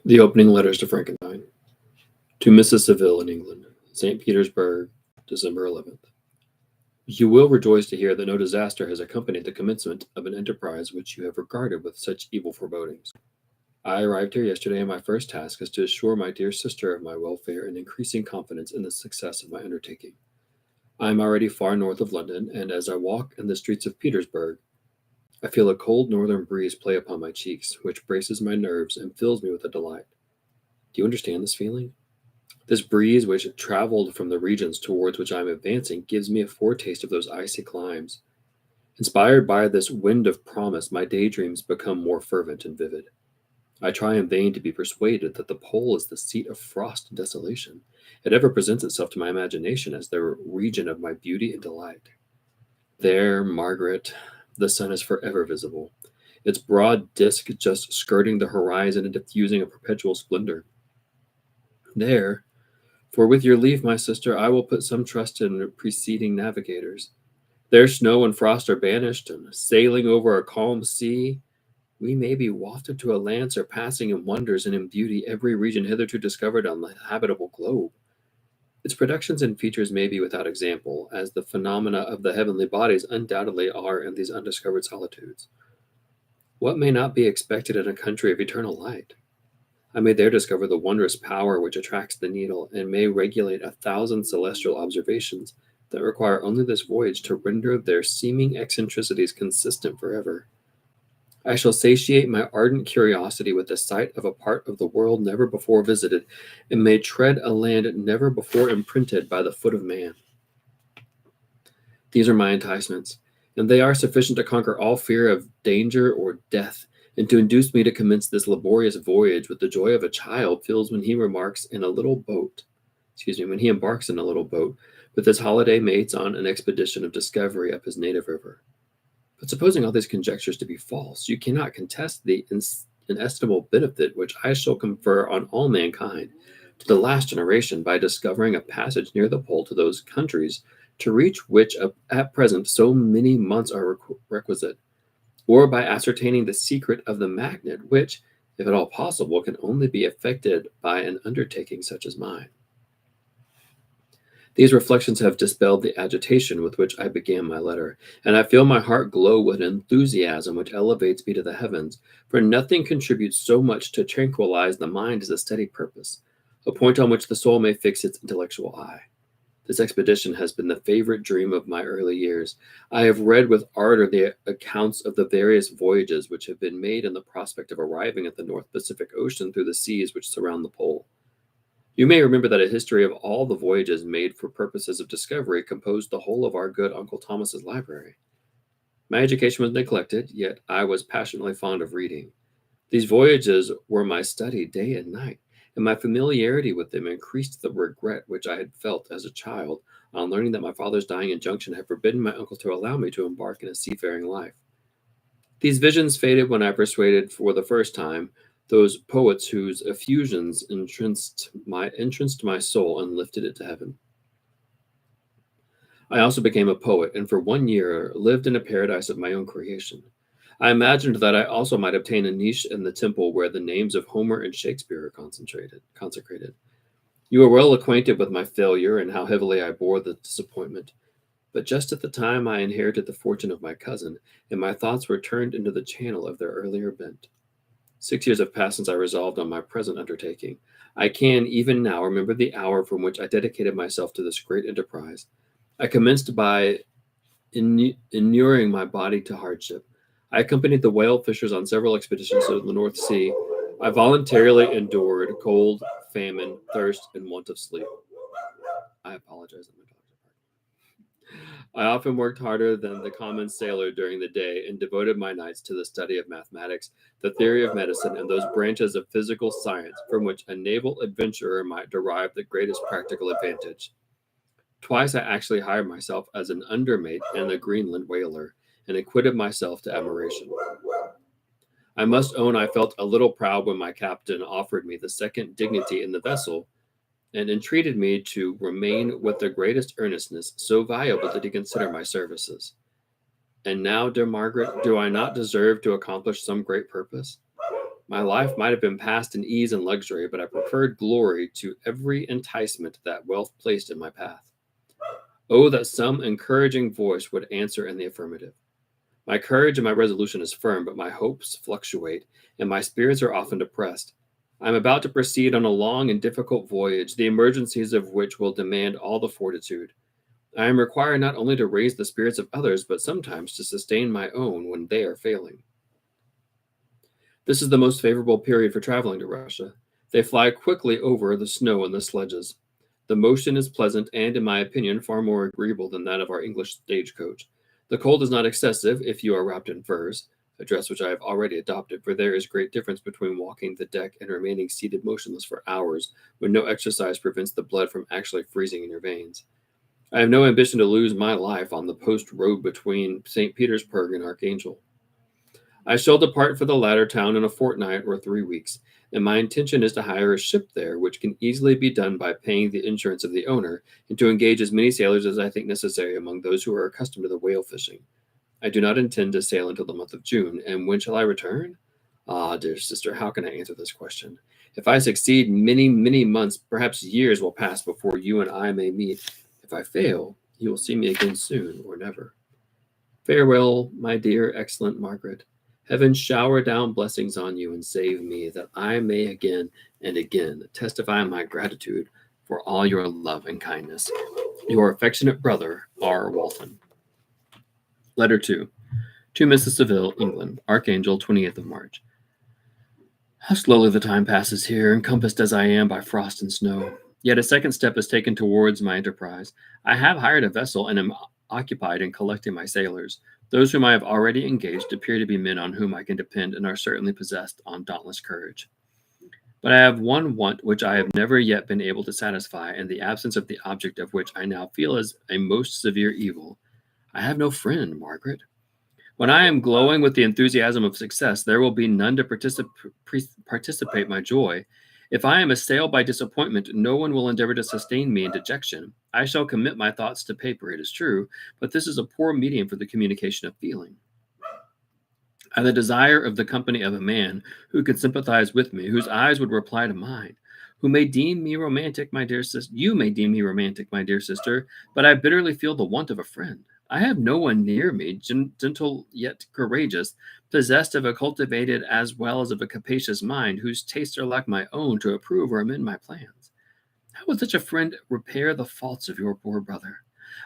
The opening letters to Frankenstein. To Mrs. Seville in England, St. Petersburg, December 11th. You will rejoice to hear that no disaster has accompanied the commencement of an enterprise which you have regarded with such evil forebodings. I arrived here yesterday, and my first task is to assure my dear sister of my welfare and increasing confidence in the success of my undertaking. I am already far north of London, and as I walk in the streets of Petersburg, I feel a cold northern breeze play upon my cheeks, which braces my nerves and fills me with a delight. Do you understand this feeling? This breeze, which traveled from the regions towards which I am advancing, gives me a foretaste of those icy climes. Inspired by this wind of promise, my daydreams become more fervent and vivid. I try in vain to be persuaded that the pole is the seat of frost and desolation. It ever presents itself to my imagination as the region of my beauty and delight. There, Margaret, the sun is forever visible, its broad disk just skirting the horizon and diffusing a perpetual splendor. There, for with your leave, my sister, I will put some trust in preceding navigators. There snow and frost are banished, and sailing over a calm sea, we may be wafted to a land surpassing in wonders and in beauty every region hitherto discovered on the habitable globe. Its productions and features may be without example, as the phenomena of the heavenly bodies undoubtedly are in these undiscovered solitudes. What may not be expected in a country of eternal light? I may there discover the wondrous power which attracts the needle, and may regulate 1,000 celestial observations that require only this voyage to render their seeming eccentricities consistent forever. I shall satiate my ardent curiosity with the sight of a part of the world never before visited, and may tread a land never before imprinted by the foot of man. These are my enticements, and they are sufficient to conquer all fear of danger or death, and to induce me to commence this laborious voyage with the joy of a child feels when he when he embarks in a little boat with his holiday mates on an expedition of discovery up his native river. But supposing all these conjectures to be false, you cannot contest the inestimable benefit which I shall confer on all mankind to the last generation by discovering a passage near the pole to those countries to reach which at present so many months are requisite, or by ascertaining the secret of the magnet, which, if at all possible, can only be effected by an undertaking such as mine. These reflections have dispelled the agitation with which I began my letter, and I feel my heart glow with an enthusiasm which elevates me to the heavens, for nothing contributes so much to tranquilize the mind as a steady purpose, a point on which the soul may fix its intellectual eye. This expedition has been the favorite dream of my early years. I have read with ardor the accounts of the various voyages which have been made in the prospect of arriving at the North Pacific Ocean through the seas which surround the pole. You may remember that a history of all the voyages made for purposes of discovery composed the whole of our good Uncle Thomas's library. My education was neglected, yet I was passionately fond of reading. These voyages were my study day and night, and my familiarity with them increased the regret which I had felt as a child on learning that my father's dying injunction had forbidden my uncle to allow me to embark in a seafaring life. These visions faded when I persuaded for the first time those poets whose effusions entranced my soul and lifted it to heaven. I also became a poet, and for 1 year lived in a paradise of my own creation. I imagined that I also might obtain a niche in the temple where the names of Homer and Shakespeare are consecrated. You are well acquainted with my failure and how heavily I bore the disappointment. But just at the time I inherited the fortune of my cousin, and my thoughts were turned into the channel of their earlier bent. 6 years have passed since I resolved on my present undertaking. I can, even now, remember the hour from which I dedicated myself to this great enterprise. I commenced by inuring my body to hardship. I accompanied the whale fishers on several expeditions to the North Sea. I voluntarily endured cold, famine, thirst, and want of sleep. I apologize. I often worked harder than the common sailor during the day and devoted my nights to the study of mathematics, the theory of medicine, and those branches of physical science from which a naval adventurer might derive the greatest practical advantage. Twice I actually hired myself as an undermate in the Greenland whaler, and acquitted myself to admiration. I must own I felt a little proud when my captain offered me the second dignity in the vessel, and entreated me to remain with the greatest earnestness, so valuable did he consider my services. And now, dear Margaret, do I not deserve to accomplish some great purpose? My life might have been passed in ease and luxury, but I preferred glory to every enticement that wealth placed in my path. Oh, that some encouraging voice would answer in the affirmative. My courage and my resolution is firm, but my hopes fluctuate, and my spirits are often depressed. I am about to proceed on a long and difficult voyage, the emergencies of which will demand all the fortitude. I am required not only to raise the spirits of others, but sometimes to sustain my own when they are failing. This is the most favorable period for traveling to Russia. They fly quickly over the snow and the sledges. The motion is pleasant and, in my opinion, far more agreeable than that of our English stagecoach. The cold is not excessive if you are wrapped in furs, a dress which I have already adopted, for there is great difference between walking the deck and remaining seated motionless for hours when no exercise prevents the blood from actually freezing in your veins. I have no ambition to lose my life on the post road between St. Petersburg and Archangel. I shall depart for the latter town in a fortnight or 3 weeks, and my intention is to hire a ship there, which can easily be done by paying the insurance of the owner, and to engage as many sailors as I think necessary among those who are accustomed to the whale fishing. I do not intend to sail until the month of June, and when shall I return? Ah, dear sister, how can I answer this question? If I succeed, many, many months, perhaps years, will pass before you and I may meet. If I fail, you will see me again soon or never. Farewell, my dear, excellent Margaret. Heaven shower down blessings on you and save me, that I may again and again testify my gratitude for all your love and kindness. Your affectionate brother, R. Walton. Letter 2. To Mrs. Seville, England. Archangel, 28th of March. How slowly the time passes here, encompassed as I am by frost and snow. Yet a second step is taken towards my enterprise. I have hired a vessel and am occupied in collecting my sailors. Those whom I have already engaged appear to be men on whom I can depend and are certainly possessed on dauntless courage. But I have one want which I have never yet been able to satisfy, and the absence of the object of which I now feel as a most severe evil. I have no friend, Margaret. When I am glowing with the enthusiasm of success, there will be none to participate my joy. If I am assailed by disappointment, no one will endeavor to sustain me in dejection. I shall commit my thoughts to paper, it is true, but this is a poor medium for the communication of feeling. I have the desire of the company of a man who could sympathize with me, whose eyes would reply to mine, who may deem me romantic, my dear sister. You may deem me romantic, my dear sister, but I bitterly feel the want of a friend. I have no one near me, gentle yet courageous, possessed of a cultivated as well as of a capacious mind, whose tastes are like my own to approve or amend my plans. How would such a friend repair the faults of your poor brother?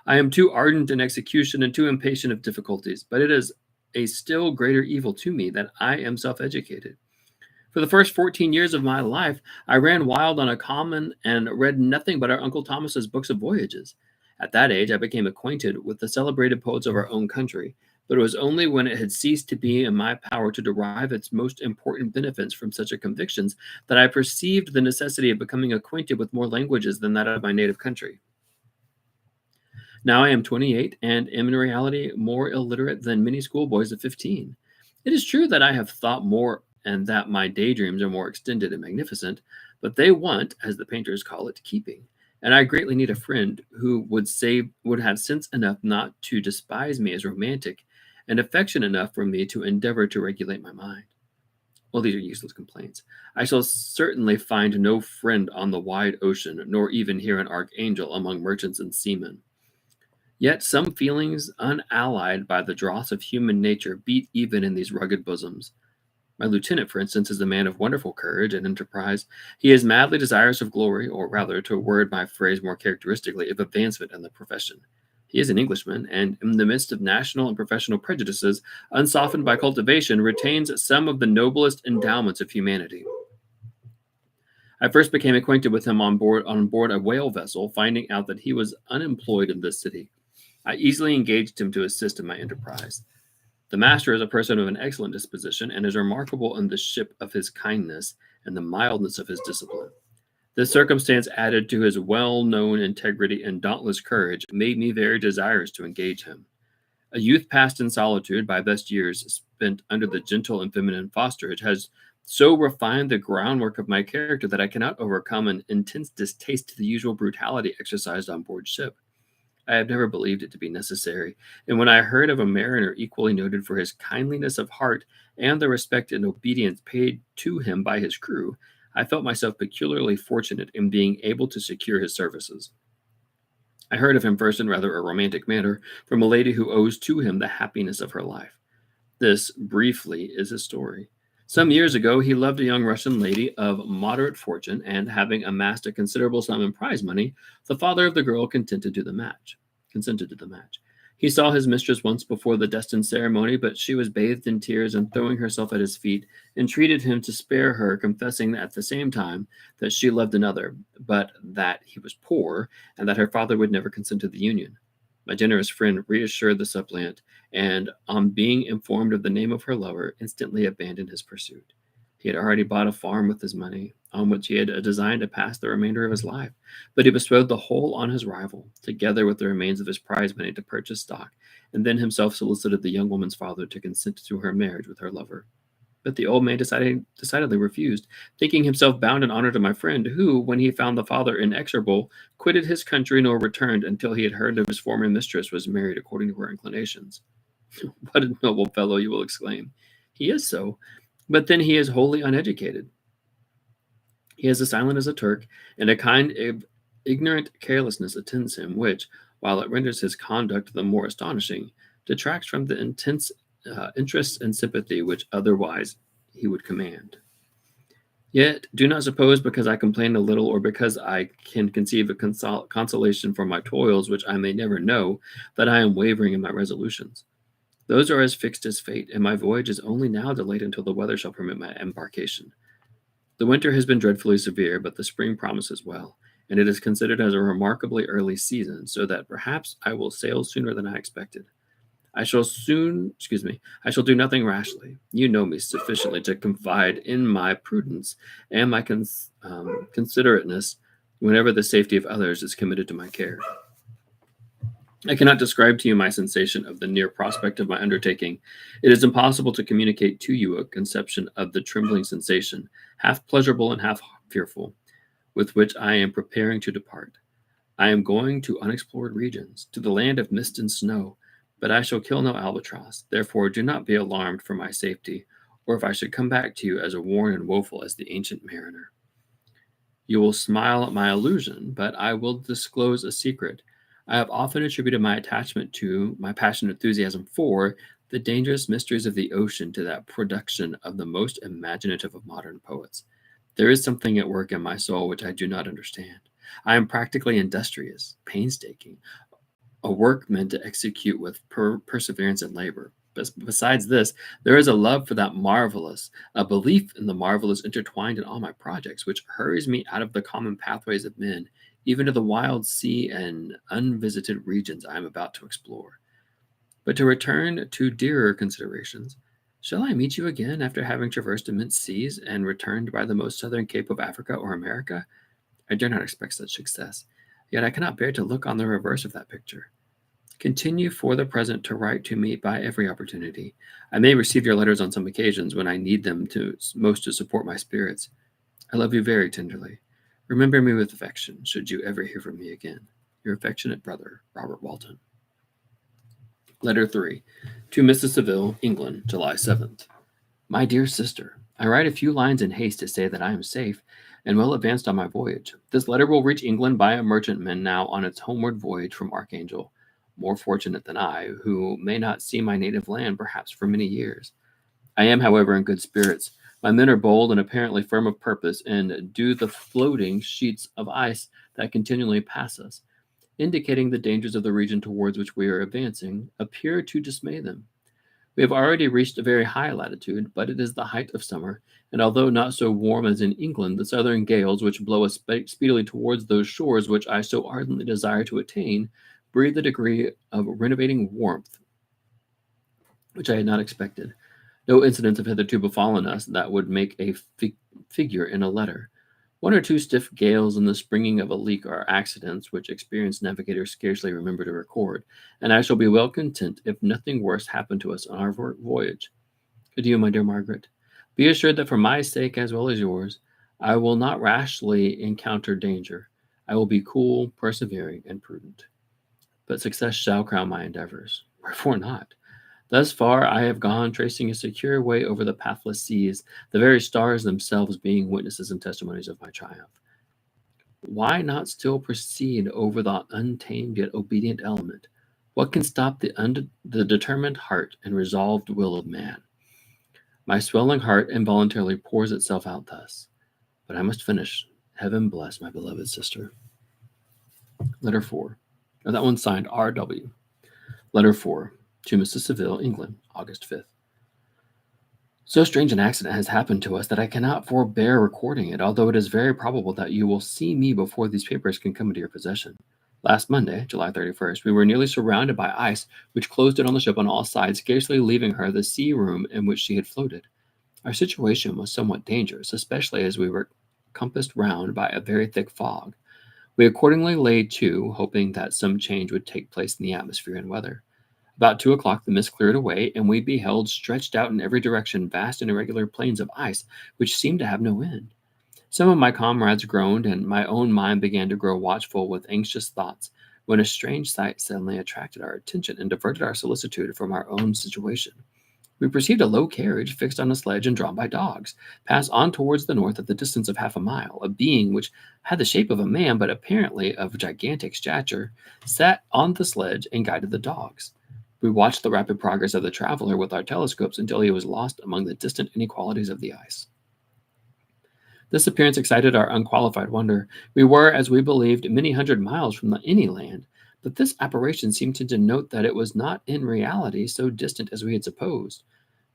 I am too ardent in execution and too impatient of difficulties, but it is a still greater evil to me that I am self-educated. For the first 14 years of my life, I ran wild on a common and read nothing but our Uncle Thomas's books of voyages. At that age, I became acquainted with the celebrated poets of our own country, but it was only when it had ceased to be in my power to derive its most important benefits from such a convictions that I perceived the necessity of becoming acquainted with more languages than that of my native country. Now I am 28 and am in reality more illiterate than many schoolboys of 15. It is true that I have thought more and that my daydreams are more extended and magnificent, but they want, as the painters call it, keeping. And I greatly need a friend who would have sense enough not to despise me as romantic, and affection enough for me to endeavor to regulate my mind. Well, these are useless complaints. I shall certainly find no friend on the wide ocean, nor even here in Archangel among merchants and seamen. Yet some feelings, unallied by the dross of human nature, beat even in these rugged bosoms. My lieutenant, for instance, is a man of wonderful courage and enterprise. He is madly desirous of glory, or rather, to word my phrase more characteristically, of advancement in the profession. He is an Englishman, and in the midst of national and professional prejudices, unsoftened by cultivation, retains some of the noblest endowments of humanity. I first became acquainted with him on board a whale vessel, finding out that he was unemployed in this city. I easily engaged him to assist in my enterprise. The master is a person of an excellent disposition, and is remarkable in the ship of his kindness and the mildness of his discipline. This circumstance, added to his well-known integrity and dauntless courage, made me very desirous to engage him. A youth passed in solitude, by best years spent under the gentle and feminine fosterage, has so refined the groundwork of my character that I cannot overcome an intense distaste to the usual brutality exercised on board ship. I have never believed it to be necessary, and when I heard of a mariner equally noted for his kindliness of heart and the respect and obedience paid to him by his crew, I felt myself peculiarly fortunate in being able to secure his services. I heard of him first in rather a romantic manner from a lady who owes to him the happiness of her life. This, briefly, is his story. Some years ago, he loved a young Russian lady of moderate fortune, and having amassed a considerable sum in prize money, the father of the girl consented to the match. He saw his mistress once before the destined ceremony, but she was bathed in tears and throwing herself at his feet, entreated him to spare her, confessing at the same time that she loved another, but that he was poor, and that her father would never consent to the union. My generous friend reassured the suppliant, and on being informed of the name of her lover, instantly abandoned his pursuit. He had already bought a farm with his money, on which he had a design to pass the remainder of his life, but he bestowed the whole on his rival, together with the remains of his prize money to purchase stock, and then himself solicited the young woman's father to consent to her marriage with her lover. But the old man decidedly refused, thinking himself bound in honor to my friend, who, when he found the father inexorable, quitted his country nor returned until he had heard of his former mistress was married according to her inclinations. What a noble fellow, you will exclaim. He is so, but then he is wholly uneducated. He is as silent as a Turk, and a kind of ignorant carelessness attends him, which, while it renders his conduct the more astonishing, detracts from the intense interest and sympathy which otherwise he would command. Yet do not suppose because I complain a little, or because I can conceive a consolation for my toils which I may never know, that I am wavering in my resolutions. Those are as fixed as fate, and my voyage is only now delayed until the weather shall permit my embarkation. The winter has been dreadfully severe, but the spring promises well, and it is considered as a remarkably early season, so that perhaps I will sail sooner than I expected. I shall do nothing rashly. You know me sufficiently to confide in my prudence and my considerateness whenever the safety of others is committed to my care. I cannot describe to you my sensation of the near prospect of my undertaking. It is impossible to communicate to you a conception of the trembling sensation, half pleasurable and half fearful, with which I am preparing to depart. I am going to unexplored regions, to the land of mist and snow, but I shall kill no albatross. Therefore, do not be alarmed for my safety, or if I should come back to you as worn and woeful as the ancient mariner. You will smile at my illusion, but I will disclose a secret. I have often attributed my attachment to, my passionate enthusiasm for, the dangerous mysteries of the ocean to that production of the most imaginative of modern poets. There is something at work in my soul which I do not understand. I am practically industrious, painstaking, a work meant to execute with perseverance and labor. But besides this, there is a love for that marvelous, a belief in the marvelous intertwined in all my projects, which hurries me out of the common pathways of men, even to the wild sea and unvisited regions I am about to explore. But to return to dearer considerations, shall I meet you again after having traversed immense seas and returned by the most southern cape of Africa or America? I dare not expect such success, yet I cannot bear to look on the reverse of that picture. Continue for the present to write to me by every opportunity. I may receive your letters on some occasions when I need them most to support my spirits. I love you very tenderly. Remember me with affection, should you ever hear from me again. Your affectionate brother, Robert Walton. Letter 3. To Mrs. Seville, England, July 7th. My dear sister, I write a few lines in haste to say that I am safe and well advanced on my voyage. This letter will reach England by a merchantman now on its homeward voyage from Archangel, more fortunate than I, who may not see my native land perhaps for many years. I am, however, in good spirits. My men are bold and apparently firm of purpose, and do the floating sheets of ice that continually pass us, indicating the dangers of the region towards which we are advancing, appear to dismay them. We have already reached a very high latitude, but it is the height of summer, and although not so warm as in England, the southern gales which blow us speedily towards those shores which I so ardently desire to attain breathe a degree of renovating warmth which I had not expected. No incidents have hitherto befallen us that would make a figure in a letter. One or two stiff gales and the springing of a leak are accidents which experienced navigators scarcely remember to record, and I shall be well content if nothing worse happen to us on our voyage. Adieu, my dear Margaret. Be assured that for my sake as well as yours, I will not rashly encounter danger. I will be cool, persevering, and prudent. but success shall crown my endeavors. Wherefore not? Thus far I have gone, tracing a secure way over the pathless seas, the very stars themselves being witnesses and testimonies of my triumph. Why not still proceed over the untamed yet obedient element? What can stop the determined heart and resolved will of man? My swelling heart involuntarily pours itself out thus. But I must finish. Heaven bless my beloved sister. Letter 4. Now that one's signed R.W. Letter 4. To Mrs. Seville, England, August 5th. So strange an accident has happened to us that I cannot forbear recording it, although it is very probable that you will see me before these papers can come into your possession. Last Monday, July 31st, we were nearly surrounded by ice, which closed in on the ship on all sides, scarcely leaving her the sea room in which she had floated. Our situation was somewhat dangerous, especially as we were compassed round by a very thick fog. We accordingly lay to, hoping that some change would take place in the atmosphere and weather. About 2 o'clock the mist cleared away, and we beheld stretched out in every direction vast and irregular plains of ice, which seemed to have no end. Some of my comrades groaned, and my own mind began to grow watchful with anxious thoughts, when a strange sight suddenly attracted our attention and diverted our solicitude from our own situation. We perceived a low carriage fixed on a sledge and drawn by dogs, pass on towards the north at the distance of half a mile. A being which had the shape of a man, but apparently of gigantic stature, sat on the sledge and guided the dogs. We watched the rapid progress of the traveler with our telescopes until he was lost among the distant inequalities of the ice. This appearance excited our unqualified wonder. We were, as we believed, many hundred miles from any land, but this apparition seemed to denote that it was not in reality so distant as we had supposed.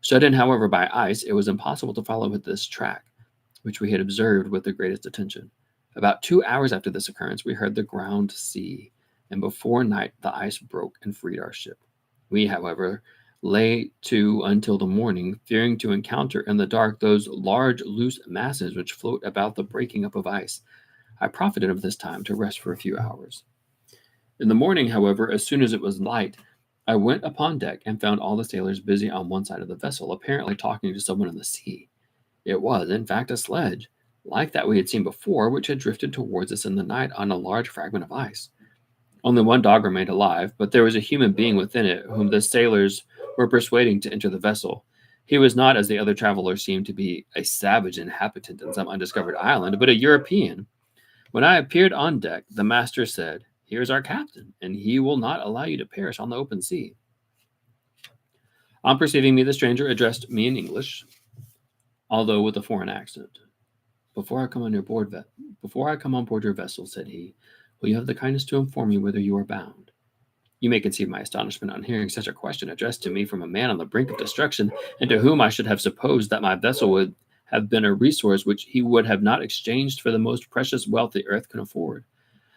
Shut in, however, by ice, it was impossible to follow this track, which we had observed with the greatest attention. About 2 hours after this occurrence, we heard the ground sea, and before night the ice broke and freed our ship. We, however, lay to until the morning, fearing to encounter in the dark those large loose masses which float about the breaking up of ice. I profited of this time to rest for a few hours. In the morning, however, as soon as it was light, I went upon deck and found all the sailors busy on one side of the vessel, apparently talking to someone in the sea. It was, in fact, a sledge, like that we had seen before, which had drifted towards us in the night on a large fragment of ice. Only one dog remained alive, but there was a human being within it whom the sailors were persuading to enter the vessel. He was not, as the other travelers seemed to be, a savage inhabitant in some undiscovered island, but a European. When I appeared on deck, the master said, "Here is our captain, and he will not allow you to perish on the open sea." On perceiving me, the stranger addressed me in English, although with a foreign accent. Before I come on board your vessel," said he, "will you have the kindness to inform me whither you are bound?" You may conceive my astonishment on hearing such a question addressed to me from a man on the brink of destruction, and to whom I should have supposed that my vessel would have been a resource which he would have not exchanged for the most precious wealth the earth can afford.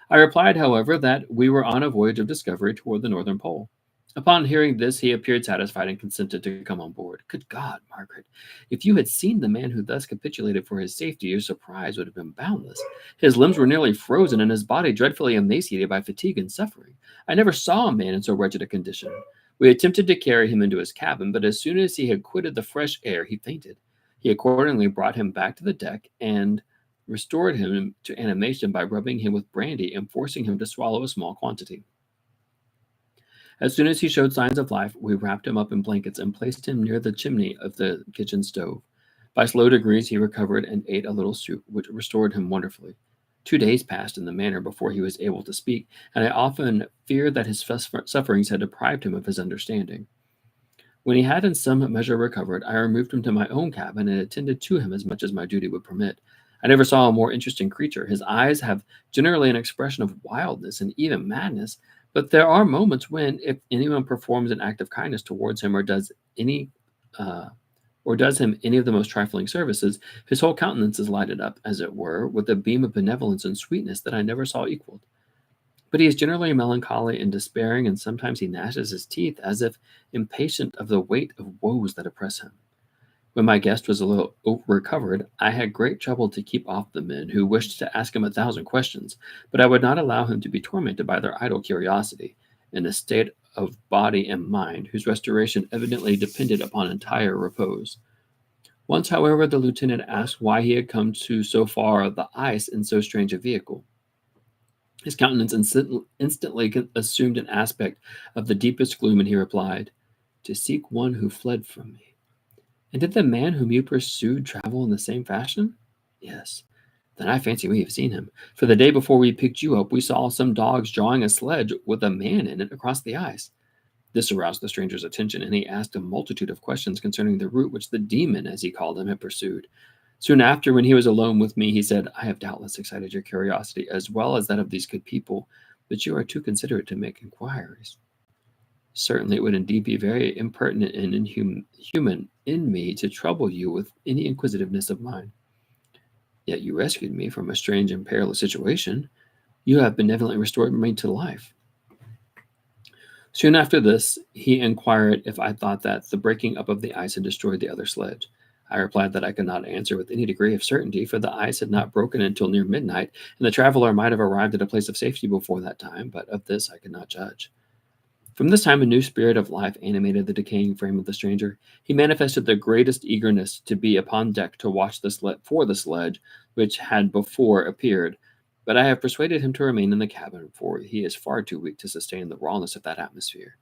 I replied, however, that we were on a voyage of discovery toward the northern pole. Upon hearing this, he appeared satisfied and consented to come on board. Good God, Margaret, if you had seen the man who thus capitulated for his safety, your surprise would have been boundless. His limbs were nearly frozen, and his body dreadfully emaciated by fatigue and suffering. I never saw a man in so wretched a condition. We attempted to carry him into his cabin, but as soon as he had quitted the fresh air, he fainted. He accordingly brought him back to the deck and restored him to animation by rubbing him with brandy and forcing him to swallow a small quantity. As soon as he showed signs of life, we wrapped him up in blankets and placed him near the chimney of the kitchen stove. By slow degrees, he recovered and ate a little soup, which restored him wonderfully. 2 days passed in the manner before he was able to speak, and I often feared that his sufferings had deprived him of his understanding. When he had in some measure recovered, I removed him to my own cabin and attended to him as much as my duty would permit. I never saw a more interesting creature. His eyes have generally an expression of wildness and even madness, but there are moments when, if anyone performs an act of kindness towards him or does him any of the most trifling services, his whole countenance is lighted up, as it were, with a beam of benevolence and sweetness that I never saw equaled. But he is generally melancholy and despairing, and sometimes he gnashes his teeth, as if impatient of the weight of woes that oppress him. When my guest was a little recovered, I had great trouble to keep off the men who wished to ask him 1,000 questions, but I would not allow him to be tormented by their idle curiosity, in a state of body and mind whose restoration evidently depended upon entire repose. Once, however, the lieutenant asked why he had come to so far the ice in so strange a vehicle. His countenance instantly assumed an aspect of the deepest gloom, and he replied, "To seek one who fled from me." "And did the man whom you pursued travel in the same fashion?" "Yes." "Then I fancy we have seen him. For the day before we picked you up, we saw some dogs drawing a sledge with a man in it across the ice." This aroused the stranger's attention, and he asked a multitude of questions concerning the route which the demon, as he called him, had pursued. Soon after, when he was alone with me, he said, "I have doubtless excited your curiosity, as well as that of these good people, but you are too considerate to make inquiries." "Certainly it would indeed be very impertinent and inhuman in me to trouble you with any inquisitiveness of mine." "Yet you rescued me from a strange and perilous situation. You have benevolently restored me to life." Soon after this, he inquired if I thought that the breaking up of the ice had destroyed the other sledge. I replied that I could not answer with any degree of certainty, for the ice had not broken until near midnight, and the traveler might have arrived at a place of safety before that time, but of this I could not judge. From this time, a new spirit of life animated the decaying frame of the stranger. He manifested the greatest eagerness to be upon deck to watch for the sledge which had before appeared, but I have persuaded him to remain in the cabin, for he is far too weak to sustain the rawness of that atmosphere.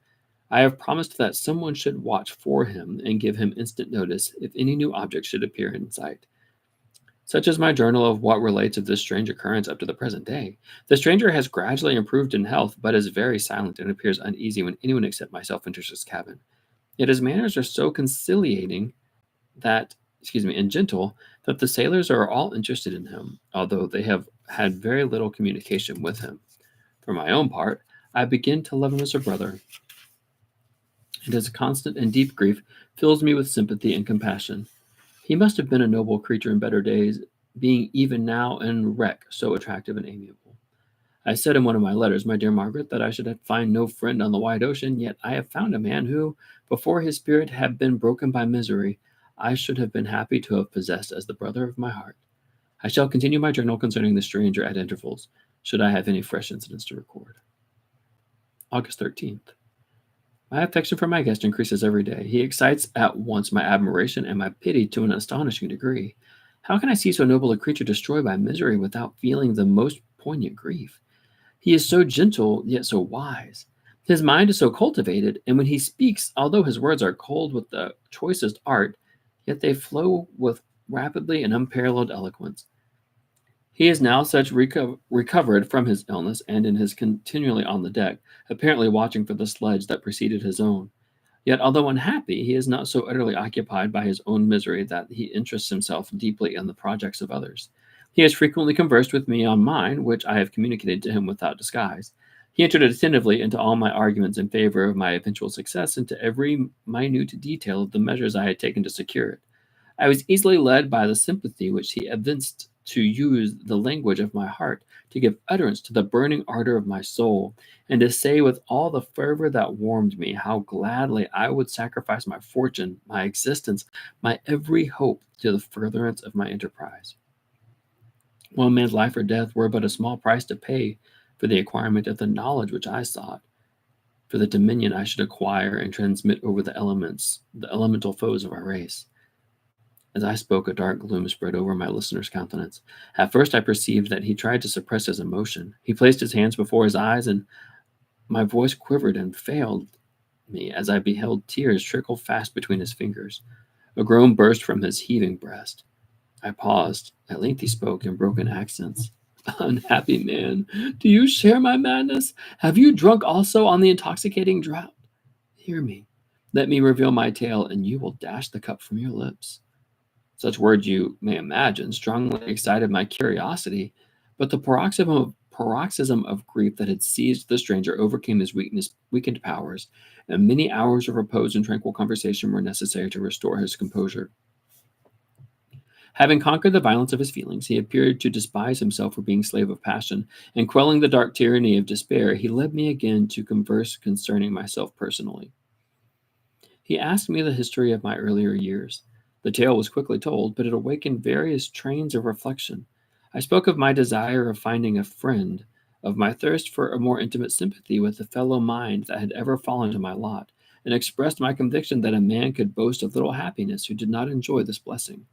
I have promised that someone should watch for him and give him instant notice if any new object should appear in sight. Such is my journal of what relates of this strange occurrence up to the present day. The stranger has gradually improved in health, but is very silent and appears uneasy when anyone except myself enters his cabin. Yet his manners are so conciliating and gentle, that the sailors are all interested in him, although they have had very little communication with him. For my own part, I begin to love him as a brother, and his constant and deep grief fills me with sympathy and compassion. He must have been a noble creature in better days, being even now in wreck so attractive and amiable. I said in one of my letters, my dear Margaret, that I should find no friend on the wide ocean, yet I have found a man who, before his spirit had been broken by misery, I should have been happy to have possessed as the brother of my heart. I shall continue my journal concerning the stranger at intervals, should I have any fresh incidents to record. August 13th. My affection for my guest increases every day. He excites at once my admiration and my pity to an astonishing degree. How can I see so noble a creature destroyed by misery without feeling the most poignant grief? He is so gentle, yet so wise. His mind is so cultivated, and when he speaks, although his words are cold with the choicest art, yet they flow with rapidly and unparalleled eloquence. He is now such recovered from his illness, and is continually on the deck, apparently watching for the sledge that preceded his own. Yet, although unhappy, he is not so utterly occupied by his own misery that he interests himself deeply in the projects of others. He has frequently conversed with me on mine, which I have communicated to him without disguise. He entered attentively into all my arguments in favor of my eventual success, and to every minute detail of the measures I had taken to secure it. I was easily led by the sympathy which he evinced to use the language of my heart, to give utterance to the burning ardor of my soul, and to say with all the fervor that warmed me how gladly I would sacrifice my fortune, my existence, my every hope to the furtherance of my enterprise. One man's life or death were but a small price to pay for the acquirement of the knowledge which I sought, for the dominion I should acquire and transmit over the elements, the elemental foes of our race. As I spoke, a dark gloom spread over my listener's countenance. At first, I perceived that he tried to suppress his emotion. He placed his hands before his eyes, and my voice quivered and failed me as I beheld tears trickle fast between his fingers. A groan burst from his heaving breast. I paused. At length he spoke in broken accents. "Unhappy man, do you share my madness? Have you drunk also on the intoxicating draught? Hear me. Let me reveal my tale, and you will dash the cup from your lips." Such words, you may imagine, strongly excited my curiosity, but the paroxysm of grief that had seized the stranger overcame his weakened powers, and many hours of repose and tranquil conversation were necessary to restore his composure. Having conquered the violence of his feelings, he appeared to despise himself for being slave of passion, and quelling the dark tyranny of despair, he led me again to converse concerning myself personally. He asked me the history of my earlier years. The tale was quickly told, but it awakened various trains of reflection. I spoke of my desire of finding a friend, of my thirst for a more intimate sympathy with the fellow mind that had ever fallen to my lot, and expressed my conviction that a man could boast of little happiness who did not enjoy this blessing.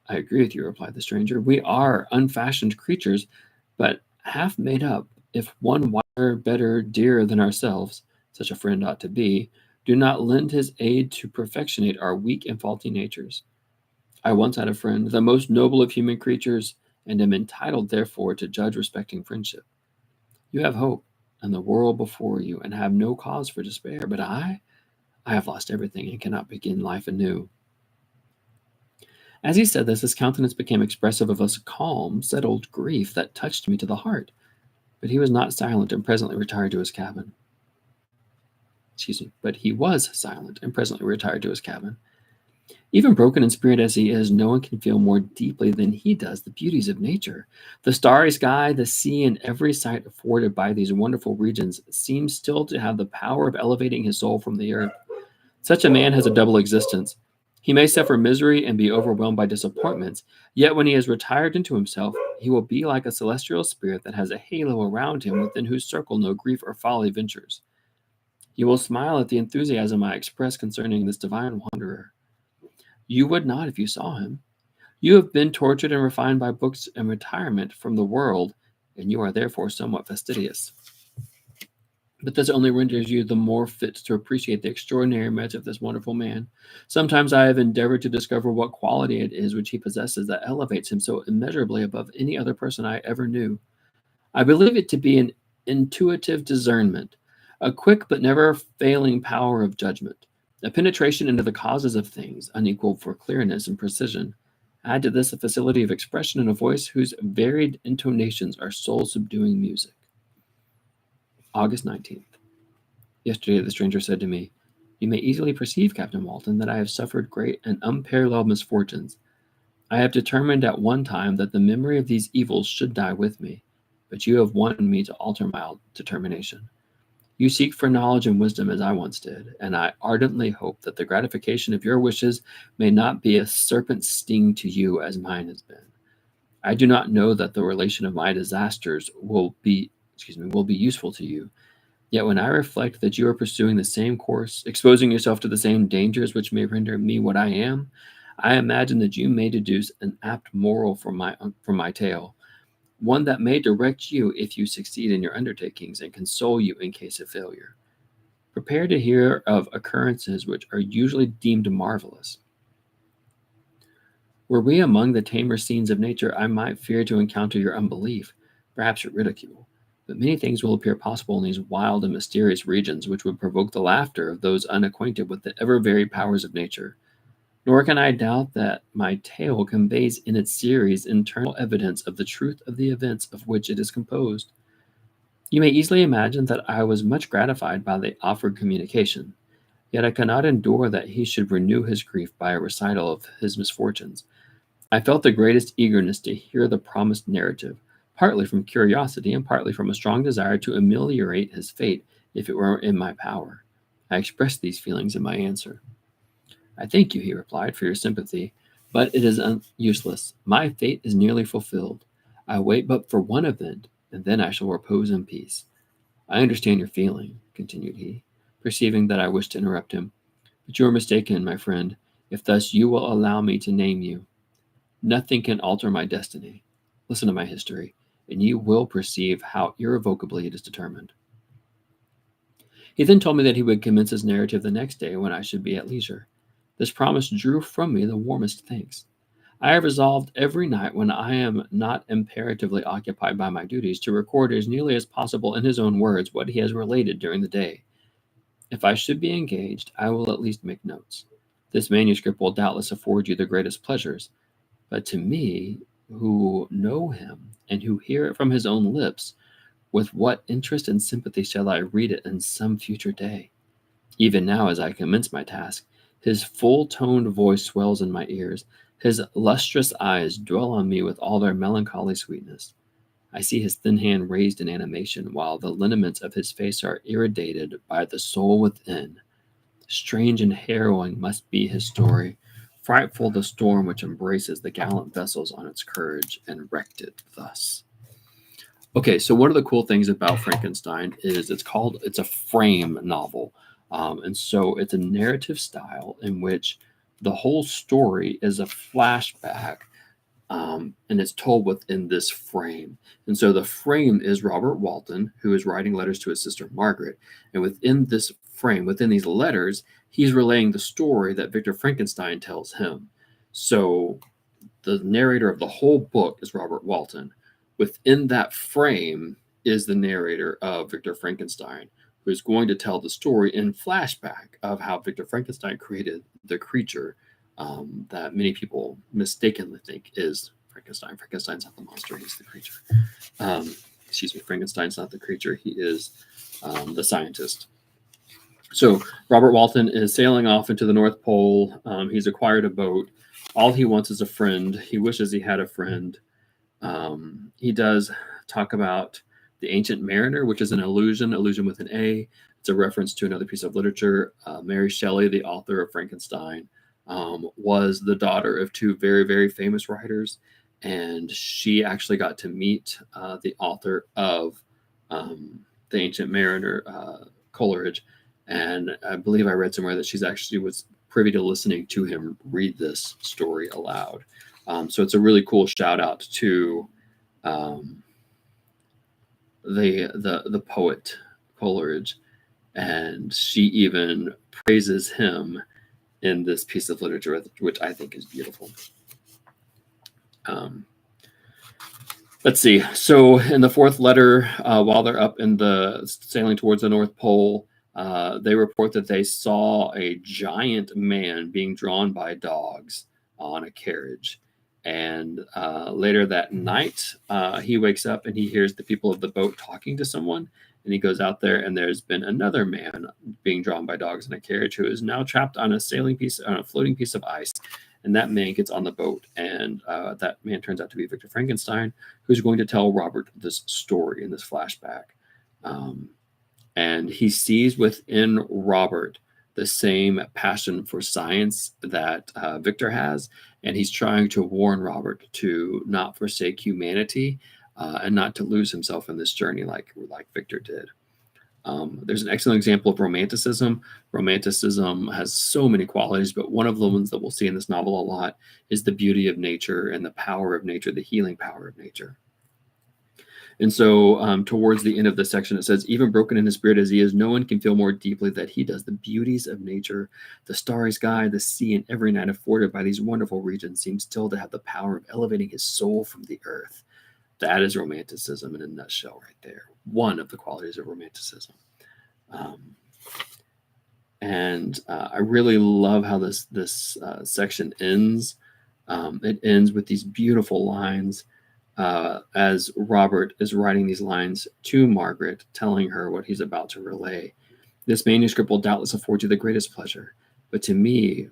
"I agree with you," replied the stranger. "We are unfashioned creatures, but half made up. If one wiser, better, dearer than ourselves, such a friend ought to be, do not lend his aid to perfectionate our weak and faulty natures. I once had a friend, the most noble of human creatures, and am entitled, therefore, to judge respecting friendship. You have hope and the world before you, and have no cause for despair. But I have lost everything and cannot begin life anew. As he said this, his countenance became expressive of a calm, settled grief that touched me to the heart. But he was not silent and presently retired to his cabin. But he was silent and presently retired to his cabin. Even broken in spirit as he is, no one can feel more deeply than he does the beauties of nature. The starry sky, the sea, and every sight afforded by these wonderful regions seems still to have the power of elevating his soul from the earth. Such a man has a double existence. He may suffer misery and be overwhelmed by disappointments, yet when he has retired into himself, he will be like a celestial spirit that has a halo around him within whose circle no grief or folly ventures. You will smile at the enthusiasm I express concerning this divine wanderer. You would not if you saw him. You have been tortured and refined by books and retirement from the world, and you are therefore somewhat fastidious. But this only renders you the more fit to appreciate the extraordinary merit of this wonderful man. Sometimes I have endeavored to discover what quality it is which he possesses that elevates him so immeasurably above any other person I ever knew. I believe it to be an intuitive discernment, a quick but never failing power of judgment, a penetration into the causes of things, unequaled for clearness and precision. Add to this a facility of expression in a voice whose varied intonations are soul-subduing music. August 19th. Yesterday the stranger said to me, "You may easily perceive, Captain Walton, that I have suffered great and unparalleled misfortunes. I have determined at one time that the memory of these evils should die with me, but you have won me to alter my determination. You seek for knowledge and wisdom as I once did, and I ardently hope that the gratification of your wishes may not be a serpent's sting to you as mine has been. I do not know that the relation of my disasters will be useful to you. Yet when I reflect that you are pursuing the same course, exposing yourself to the same dangers which may render me what I am, I imagine that you may deduce an apt moral from my tale, one that may direct you if you succeed in your undertakings and console you in case of failure. Prepare to hear of occurrences which are usually deemed marvelous. Were we among the tamer scenes of nature, I might fear to encounter your unbelief, perhaps your ridicule. But many things will appear possible in these wild and mysterious regions which would provoke the laughter of those unacquainted with the ever varied powers of nature. Nor can I doubt that my tale conveys in its series internal evidence of the truth of the events of which it is composed. You may easily imagine that I was much gratified by the offered communication, yet I cannot endure that he should renew his grief by a recital of his misfortunes. I felt the greatest eagerness to hear the promised narrative, partly from curiosity and partly from a strong desire to ameliorate his fate if it were in my power. I expressed these feelings in my answer. "I thank you," he replied, "for your sympathy, but it is useless. My fate is nearly fulfilled. I wait but for one event, and then I shall repose in peace. I understand your feeling," continued he, perceiving that I wished to interrupt him, "but you are mistaken, my friend, if thus you will allow me to name you. Nothing can alter my destiny. Listen to my history, and you will perceive how irrevocably it is determined." He then told me that he would commence his narrative the next day when I should be at leisure. This promise drew from me the warmest thanks. I have resolved every night when I am not imperatively occupied by my duties to record as nearly as possible in his own words what he has related during the day. If I should be engaged, I will at least make notes. This manuscript will doubtless afford you the greatest pleasures, but to me, who know him and who hear it from his own lips, with what interest and sympathy shall I read it in some future day? Even now, as I commence my task, his full-toned voice swells in my ears. His lustrous eyes dwell on me with all their melancholy sweetness. I see his thin hand raised in animation, while the lineaments of his face are irradiated by the soul within. Strange and harrowing must be his story. Frightful the storm which embraces the gallant vessels on its courage and wrecked it thus. Okay, so one of the cool things about Frankenstein is it's a frame novel. And so it's a narrative style in which the whole story is a flashback and it's told within this frame. And so the frame is Robert Walton, who is writing letters to his sister Margaret. And within this frame, within these letters, he's relaying the story that Victor Frankenstein tells him. So the narrator of the whole book is Robert Walton. Within that frame is the narrator of Victor Frankenstein, who is going to tell the story in flashback of how Victor Frankenstein created the creature that many people mistakenly think is Frankenstein. Frankenstein's not the monster, he's the creature. Excuse me, Frankenstein's not the creature, he is the scientist. So Robert Walton is sailing off into the North Pole. He's acquired a boat. All he wants is a friend. He wishes he had a friend. He does talk about the Ancient Mariner, which is an illusion with an A. It's a reference to another piece of literature. Mary Shelley, the author of Frankenstein, was the daughter of two very, very famous writers. And she actually got to meet the author of the Ancient Mariner, Coleridge. And I believe I read somewhere that she's actually was privy to listening to him read this story aloud. So it's a really cool shout out to the poet Coleridge, and she even praises him in this piece of literature, which I think is beautiful. Let's see. So in the fourth letter, while they're up in the sailing towards the North Pole, they report that they saw a giant man being drawn by dogs on a carriage. And later that night, he wakes up and he hears the people of the boat talking to someone. And he goes out there, and there's been another man being drawn by dogs in a carriage who is now trapped on a floating piece of ice. And that man gets on the boat, and that man turns out to be Victor Frankenstein, who's going to tell Robert this story in this flashback. And he sees within Robert the same passion for science that Victor has, and he's trying to warn Robert to not forsake humanity and not to lose himself in this journey like Victor did. There's an excellent example of romanticism. Romanticism has so many qualities, but one of the ones that we'll see in this novel a lot is the beauty of nature and the power of nature, the healing power of nature. And so towards the end of this section, it says, even broken in his spirit as he is, no one can feel more deeply that he does. The beauties of nature, the starry sky, the sea, and every night afforded by these wonderful regions seem still to have the power of elevating his soul from the earth. That is romanticism in a nutshell right there. One of the qualities of romanticism. And I really love how this section ends. It ends with these beautiful lines as Robert is writing these lines to Margaret, telling her what he's about to relay. This manuscript will doubtless afford you the greatest pleasure, but to me,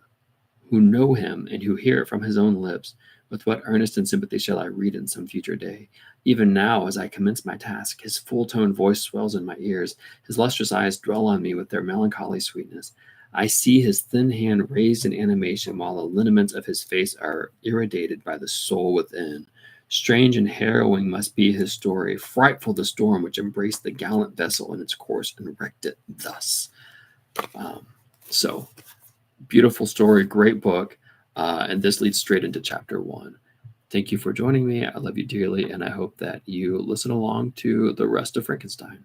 who know him and who hear it from his own lips, with what earnest and sympathy shall I read in some future day? Even now, as I commence my task, his full-toned voice swells in my ears, his lustrous eyes dwell on me with their melancholy sweetness. I see his thin hand raised in animation, while the lineaments of his face are irradiated by the soul within. Strange and harrowing must be his story, frightful the storm which embraced the gallant vessel in its course and wrecked it thus. So, beautiful story, great book, and this leads straight into chapter 1. Thank you for joining me. I love you dearly, and I hope that you listen along to the rest of Frankenstein.